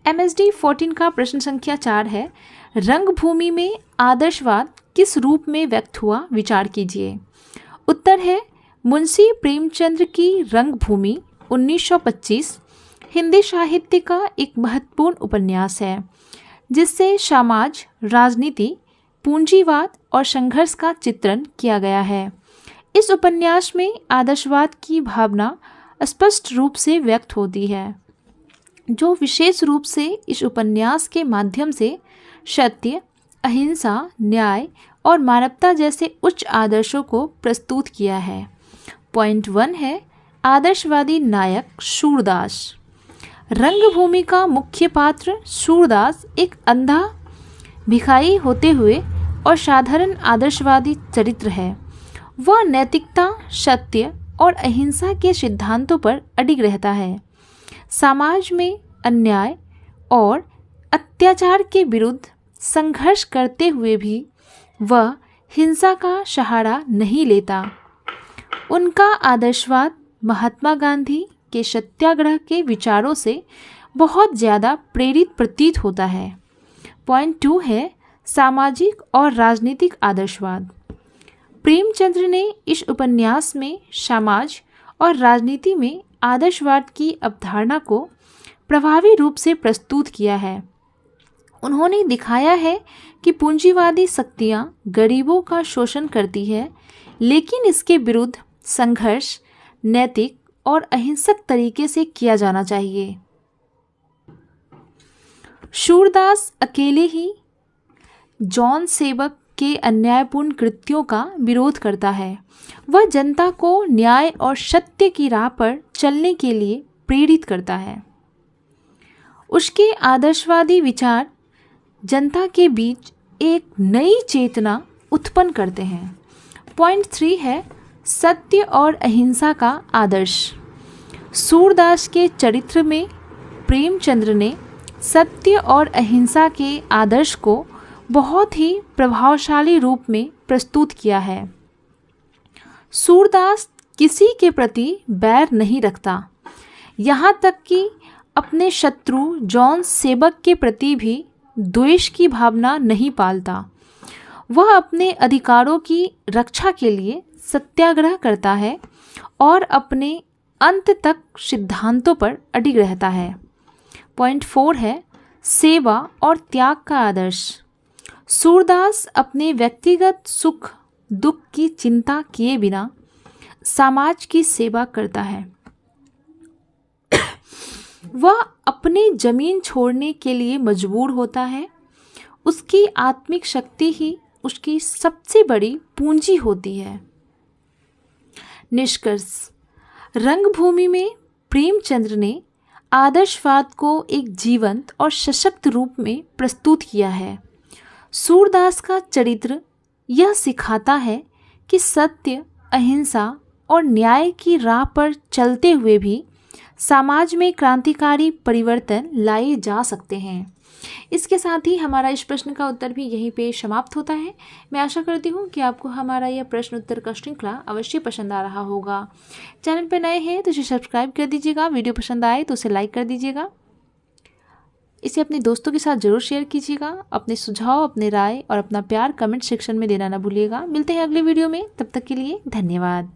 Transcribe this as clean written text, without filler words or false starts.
MSD 14 का प्रश्न संख्या 4 है, रंगभूमि में आदर्शवाद किस रूप में व्यक्त हुआ, विचार कीजिए। उत्तर है मुंशी प्रेमचंद्र की रंगभूमि 1925 हिंदी साहित्य का एक महत्वपूर्ण उपन्यास है, जिससे समाज, राजनीति, पूंजीवाद और संघर्ष का चित्रण किया गया है। इस उपन्यास में आदर्शवाद की भावना स्पष्ट रूप से व्यक्त होती है, जो विशेष रूप से इस उपन्यास के माध्यम से सत्य, अहिंसा, न्याय और मानवता जैसे उच्च आदर्शों को प्रस्तुत किया है। पॉइंट 1 है आदर्शवादी नायक सूरदास। रंगभूमि का मुख्य पात्र सूरदास एक अंधा भिखारी होते हुए और साधारण आदर्शवादी चरित्र है। वह नैतिकता, सत्य और अहिंसा के सिद्धांतों पर अडिग रहता है। समाज में अन्याय और अत्याचार के विरुद्ध संघर्ष करते हुए भी वह हिंसा का सहारा नहीं लेता। उनका आदर्शवाद महात्मा गांधी के सत्याग्रह के विचारों से बहुत ज़्यादा प्रेरित प्रतीत होता है। पॉइंट 2 है सामाजिक और राजनीतिक आदर्शवाद। प्रेमचंद्र ने इस उपन्यास में समाज और राजनीति में आदर्शवाद की अवधारणा को प्रभावी रूप से प्रस्तुत किया है। उन्होंने दिखाया है कि पूंजीवादी शक्तियाँ गरीबों का शोषण करती है, लेकिन इसके विरुद्ध संघर्ष नैतिक और अहिंसक तरीके से किया जाना चाहिए। सूरदास अकेले ही जॉन सेवक के अन्यायपूर्ण कृत्यों का विरोध करता है। वह जनता को न्याय और सत्य की राह पर चलने के लिए प्रेरित करता है। उसके आदर्शवादी विचार जनता के बीच एक नई चेतना उत्पन्न करते हैं। पॉइंट 3 है सत्य और अहिंसा का आदर्श। सूरदास के चरित्र में प्रेमचंद्र ने सत्य और अहिंसा के आदर्श को बहुत ही प्रभावशाली रूप में प्रस्तुत किया है। सूरदास किसी के प्रति बैर नहीं रखता, यहाँ तक कि अपने शत्रु जॉन सेवक के प्रति भी द्वेष की भावना नहीं पालता। वह अपने अधिकारों की रक्षा के लिए सत्याग्रह करता है और अपने अंत तक सिद्धांतों पर अडिग रहता है। पॉइंट 4 है सेवा और त्याग का आदर्श। सूरदास अपने व्यक्तिगत सुख दुख की चिंता किए बिना समाज की सेवा करता है। वह अपनी जमीन छोड़ने के लिए मजबूर होता है। उसकी आत्मिक शक्ति ही उसकी सबसे बड़ी पूंजी होती है। निष्कर्ष, रंगभूमि में प्रेमचंद्र ने आदर्शवाद को एक जीवंत और सशक्त रूप में प्रस्तुत किया है। सूरदास का चरित्र यह सिखाता है कि सत्य, अहिंसा और न्याय की राह पर चलते हुए भी समाज में क्रांतिकारी परिवर्तन लाए जा सकते हैं। इसके साथ ही हमारा इस प्रश्न का उत्तर भी यहीं पे समाप्त होता है। मैं आशा करती हूँ कि आपको हमारा यह प्रश्न उत्तर का श्रृंखला अवश्य पसंद आ रहा होगा। चैनल पर नए हैं तो इसे सब्सक्राइब कर दीजिएगा, वीडियो पसंद आए तो उसे लाइक कर दीजिएगा, इसे अपने दोस्तों के साथ जरूर शेयर कीजिएगा। अपने सुझाव, अपने राय और अपना प्यार कमेंट सेक्शन में देना ना भूलिएगा। मिलते हैं अगले वीडियो में, तब तक के लिए धन्यवाद।